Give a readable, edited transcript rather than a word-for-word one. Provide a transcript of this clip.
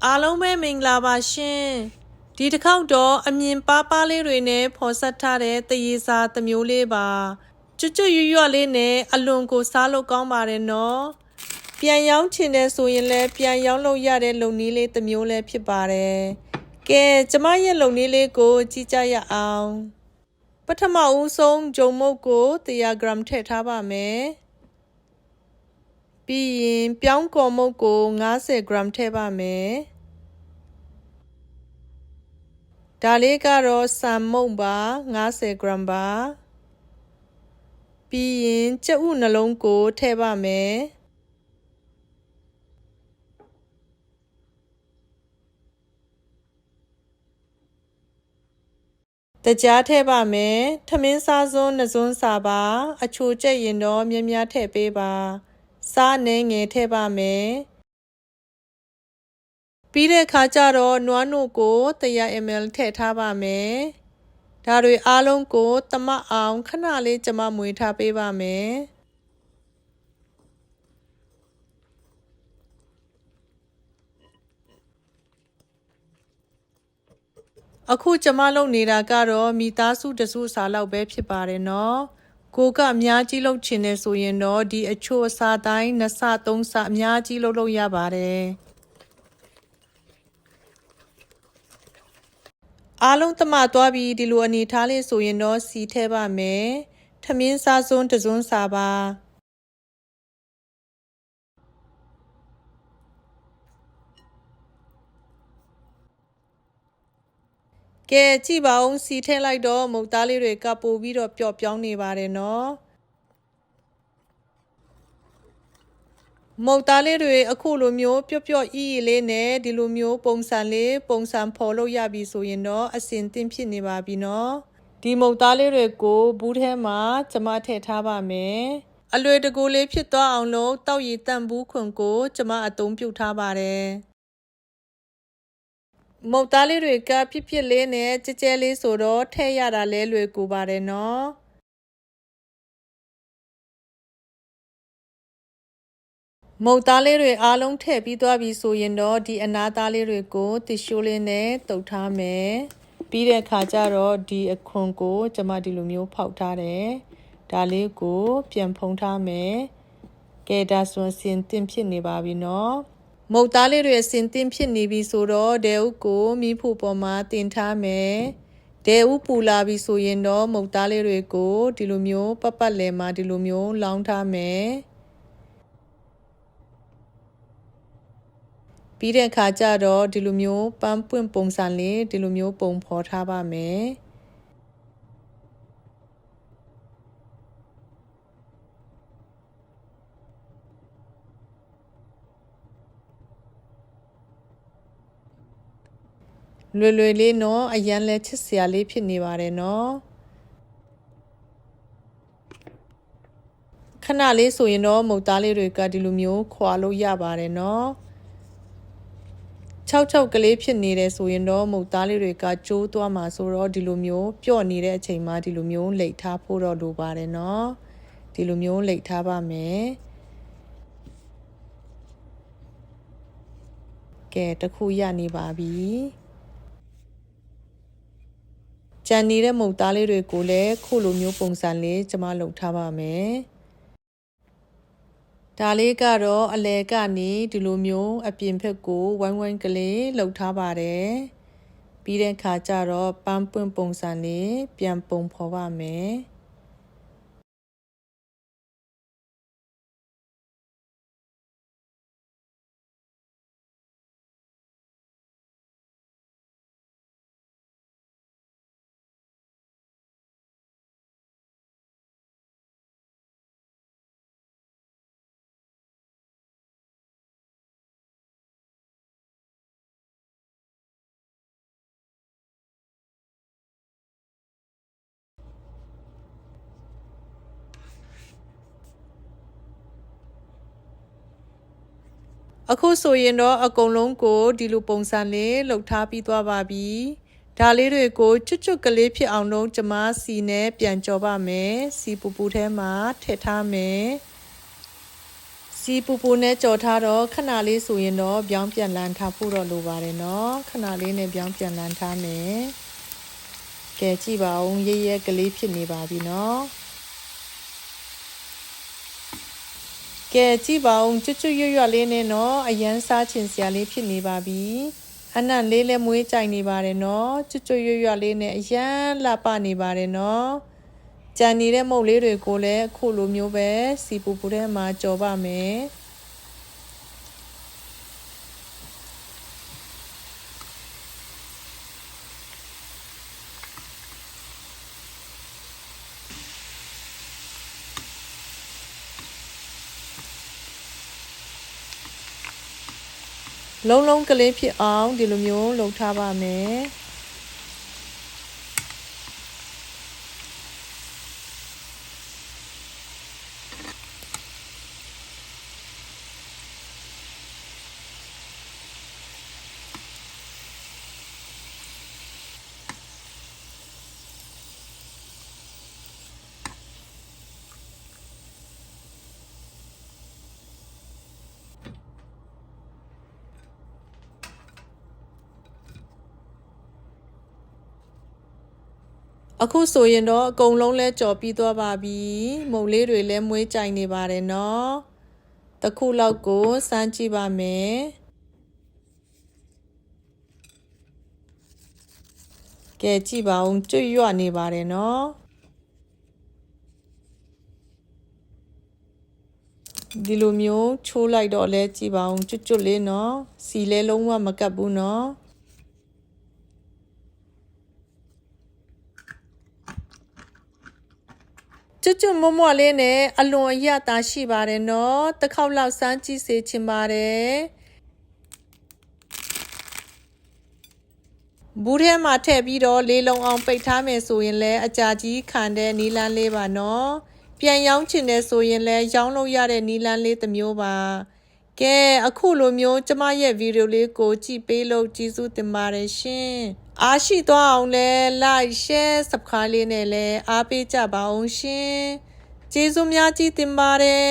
အားလုံးပဲမင်္ဂလာပါရှင်ဒီတစ်ခေါက်တော့အမြင်ပါးပါးလေးတွေနဲ့ဖော်ဆက်ထားတဲ့တရေစာတစ်မျိုးလေးပါကျွတ်ကျွတ်ရွတ်လေးနဲ့အလွန်ကိုစားလို့ကောင်းပါတယ်နော်ပြန်ရောင်းချင်တဲ့ဆိုရင်လည်းပြန်ရောင်းလို့ရတဲ့လုပ်နည်းလေးတစ်မျိုးလည်းဖြစ်ပါတယ်ကဲကျမရဲ့လုပ်နည်းလေးကိုကြည့်ကြရအောင်ပထမဦးဆုံးဂျုံမုတ်ကို100 gram ထည့်ထားပါမယ်ပြီးရင်ပြောင်းကော်မုတ်ကို50 gram ထည့်ပါမယ်ဒါလေးကတော့ဆန်မုတ်ပါ50 gram ပါပြီးရင်ကြက်ဥနှလုံးကိုထည့်ပါမယ်တကြားထည့်ပါမယ်ထမင်းစားစွန်း2စွန်းစာပါအချိုကျက်ရင်တော့များများထည့်ပေးပါစားနေငယ်ထည့်ပါမယ်ပြီးတဲ့အခါကျတော့နွားနို့ကို100 ml ထည့်ထားပါမယ်ဒါတွေအားလုံးကိုသမအောင်ခဏလေးကျမမွေထားပေးပါမယ်အခုကျမလုပ်နေတာကတော့မိသားစုတစုစာလောက်ပဲဖြစ်ပါတယ်နော်ကိုကအများကြီးလုပ်ချင်နေဆိုရင်တော့ဒီအချို့အစားတိုင်း2ဆ3ဆအများကြီးလုပ်လို့ရပါတယ်အားလုံးသမသွားပြီးဒီလိုအနေထားလေးဆိုရင်တော့စီထည့်ပါမယ်ထမင်းစားစွန်း2စွန်းစာပါကဲကြည့်ပါဦးစီထည့်လိုက်တော့မုတ်သားလေးတွေကပိုပြီးတော့ပျော့ပြောင်းနေပါတယ်နော်မုတ်သားလေးတွေအခုလိုမျိုးပျော့ပျော့အီးလေးနဲ့ဒီလိုမျိုးပုံစံဖော်လို့ရပြီဆိုရင်တော့အစင်သင့်ဖြစ်နေပါပြီနော်ဒီမုတ်သားလေးတွေကိုဘူးထဲမှာကျမထည့်ထားပါမယ်အလွယ်တကူလေးဖြစ်သွားအောင်လို့တောက်ရည်တန့်ဘူးခွန်ကိုကျမအသုံးပြုထားပါတယ်မုတ်သားလေးတွေကဖြစ်လေးနဲ့ကြဲကြဲလေးဆိုတော့ထည့်ရတာလဲလွယ်ကူပါတယ်နော်မုတ်သားလေးတွေအားလုံးထည့်ပြီးသွားပြီဆိုရင်တော့ဒီအနားသားလေးတွေကိုတစ်ရှိုးလေးနဲ့တုပ်ထားမယ်ပြီးတဲ့အခါကျတော့ဒီအခွန်ကိုကျမဒီလိုမျိုးဖောက်ထားတယ်ဒါလေးကိုပြန်ဖုံးထားမယ်ကဲဒါဆိုစင်တင်ဖြစ်နေပါပြီနော်မုတ်သားလေးတွေအစင်တင်ဖြစ်နေပြီဆိုတော့ဒဲဥကိုမီးဖို့ပေါ်မှာတင်ထားမယ်ဒဲဥပူလာပြီဆိုရင်တော့မုတ်သားလေးတွေကိုဒီလိုမျိုးပတ်လည်မှာဒီလိုမျိုးလောင်းထားမယ်ပြီးတဲ့အခါကျတော့ဒီလိုမျိုးပန်းပွင့်ပုံစံလေးဒီလိုမျိုးပုံဖော်ထားပါမယ်လွယ်လေးနော်အရန်လဲချစ်စရာလေးဖြစ်နေပါတယ်နော်ခဏလေးဆိုရင်တော့မုတ်သားလေးတွေကဒီလိုမျိုးခွာလို့ရပါတယ်နော်6ကလေးဖြစ်နေတယ်ဆိုရင်တော့မုတ်သားလေးတွေကကျိုးသွားမှာဆိုတော့ဒီလိုမျိုးပျော့နေတဲ့အချိန်မှာဒီလိုမျိုးလိတ်ထားဖို့တော့လိုပါတယ်နော်ဒီလိုမျိုးလိတ်ထားပါမယ်ကဲတစ်ခုရနေပါပြီကြံနေတဲ့မုတ်သားလေးတွေကိုလည်းခုလိုမျိုးပုံစံလေးကျမလုပ်ထားပါမယ်ဒါလေးကတော့အလဲကနေဒီလိုမျိုးအပြင်ဘက်ကိုဝိုင်းကလေးလှုပ်ထားပါတယ်ပြီးတဲ့အခါကျတော့ပန်းပွင့်ပုံစံလေးပြန်ပုံဖော်ပါမယ်အခုဆိုရင်တော့အကုန်လုံးကိုဒီလိုပုံစံလေးလှုပ်ထားပြီးသွားပါပြီဒါလေးတွေကိုကျွတ်ကလေးဖြစ်အောင်လို့ကျမစီနဲ့ပြန်ကြော်ပါမယ်စီပူထဲမှာထည့်ထားမယ်စ စီပူပူနဲ့ကြော်ထားတော့ခဏလေးဆိုရင်တော့ပြောင်းပြန်လန်းထားဖို့တော့လိုပါတယ်နော်ခဏလေးနဲ့ပြောင်းပြန်လန်းထားမယ်ကဲကြည့်ပါဦးရဲရဲကလေးဖြစ်နေပါပြီနော်ကဲကြည့်ပါဦးကျွတ်ကျွတ်ရွရွလေးနဲ့နော်အရန်စားချင်စရာလေးဖြစ်နေပါပြီအနံ့လေးလည်းမွေးကြိုင်နေပါတယ်နော်ကျွတ်ကျွတ်ရွရွလေးနဲ့အရန်လှပနေပါတယ်နော်ကြံနေတဲ့မုတ်လေးတွေကိုလည်းအခုလိုမျိုးပဲစီပူပူထဲမှာကြော်ပါမယ်လုံးလုံးကလေးဖြစ်အောင်ဒီလိုမျိုးလုပ်ထားပါမယ်အခုဆိုရင်တော့အကုန်လုံးလဲကြော်ပြီးသွားပါပြီမုတ်လေးတွေလည်းမွေးကြိုင်နေပါတယ်နော်တစ်ခုလောက်ကိုစမ်းကြည့်ပါမယ်ကဲကြည့်ပါဦးကျွတ်ရွနေပါတယ်နော်ဒီလိုမျိုးချိုးလိုက်တော့လဲကြည့်ပါဦးကျွတ်ကျွတ်လေးနော်စီလဲလုံးဝမကပ်ဘူးနော်ကျွတ်မွမွလေးနဲ့အလွန်အရသာရှိပါတယ်နော်တစ်ခေါက်လောက်စမ်းကြည့်စေချင်ပါတယ်ဘူးထဲမှာထည့်ပြီးတော့လေးလုံးအောင်ပိတ်ထားမယ်ဆိုရင်လည်းအကြာကြီးခံတဲ့နီလန်းလေးပါနော်ပြန်ရောင်းချင်တယ်ဆိုရင်လည်းရောင်းလို့ရတဲ့နီလန်းလေးတစ်မျိုးပါကဲအခုလိုမျိုးကျမရဲ့ဗီဒီယိုလေးကိုကြည့်ပေးလို့ကျေးဇူးတင်ပါတယ်ရှင်အားရှိသွားအောင်လဲ like share subscribe လေးနဲ့လည်းအားပေးကြပါအောင်ရှင်ကျေးဇူးများကြီးတင်ပါတယ်